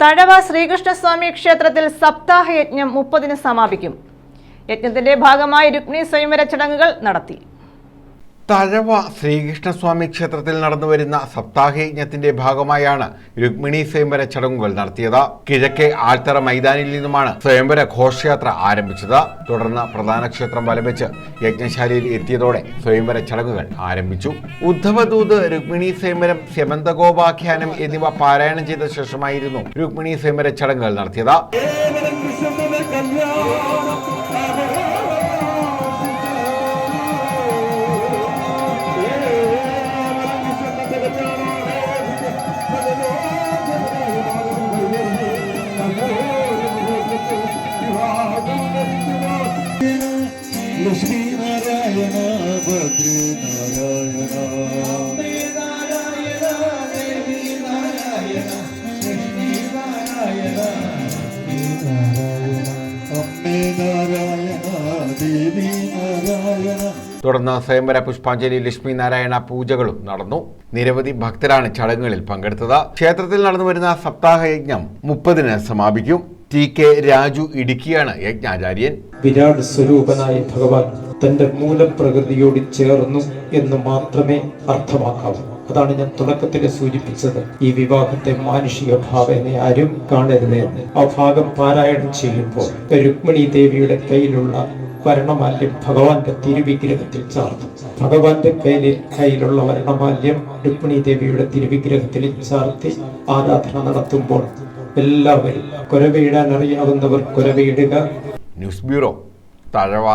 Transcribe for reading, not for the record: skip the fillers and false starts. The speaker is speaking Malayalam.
തഴവ ശ്രീകൃഷ്ണസ്വാമി ക്ഷേത്രത്തിൽ സപ്താഹ യജ്ഞം 30-ന് സമാപിക്കും. യജ്ഞത്തിന്റെ ഭാഗമായി രുക്മിണി സ്വയംവര ചടങ്ങുകൾ നടത്തി. തഴവ ശ്രീകൃഷ്ണസ്വാമി ക്ഷേത്രത്തിൽ നടന്നുവരുന്ന സപ്താഹയജ്ഞത്തിന്റെ ഭാഗമായാണ് രുക്മിണി സ്വയംവര ചടങ്ങുകൾ നടത്തിയത്. കിഴക്കേ ആൽത്തറ മൈതാനിൽ നിന്നുമാണ് സ്വയംവര ഘോഷയാത്ര ആരംഭിച്ചത്. തുടർന്ന് പ്രധാന ക്ഷേത്രം വലം വെച്ച് യജ്ഞശാലയിൽ എത്തിയതോടെ സ്വയംവര ചടങ്ങുകൾ ആരംഭിച്ചു. ഉദ്ധവദൂത്, രുക്മിണി സ്വയംവരം, സ്യമന്തഗോപാഖ്യാനം എന്നിവ പാരായണം ചെയ്ത ശേഷമായിരുന്നു രുക്മിണി സ്വയംവര ചടങ്ങുകൾ നടത്തിയത്. ലക്ഷ്മി നാരായണ ഭദ്ര നാരായണ ദേവി നാരായണ ലക്ഷ്മി നാരായണ അമ്മേ നാരായണ ദേവി നാരായണ. തുടർന്ന് സ്വയംവര പുഷ്പാഞ്ജലി, ലക്ഷ്മി നാരായണ പൂജകളും നടന്നു. നിരവധി ഭക്തരാണ് ചടങ്ങുകളിൽ പങ്കെടുത്തത്. ക്ഷേത്രത്തിൽ നടന്നുവരുന്ന സപ്താഹയജ്ഞം 30-ന് സമാപിക്കും. TK രാജു ഇടുക്കിയാണ് യജ്ഞാചാര്യൻ. വിരാട് സ്വരൂപനായ ഭഗവാൻ തന്റെ മൂലപ്രകൃതിയോട് ചേർന്നു എന്ന് മാത്രമേ അർത്ഥമാക്കാവൂ. അതാണ് ഞാൻ തുടക്കത്തിൽ സൂചിപ്പിച്ചത്. ഈ വിവാഹത്തെ മാനുഷിക ഭാവനെ ആരും കാണരുത്. ആ ഭാഗം പാരായണം ചെയ്യുമ്പോൾ രുക്മിണി ദേവിയുടെ കയ്യിലുള്ള വരണമാല്യം ഭഗവാന്റെ തിരുവിഗ്രഹത്തിൽ ചാർത്തും. ഭഗവാന്റെ കയ്യിലുള്ള വരണമാല്യം രുക്മിണി ദേവിയുടെ തിരുവിഗ്രഹത്തിൽ ചാർത്തി ആരാധന നടത്തുമ്പോൾ എല്ലാവരും കുരവയിടാൻ അറിയാവുന്നവർ കുരവയിടുക. News bureau, Thazhava.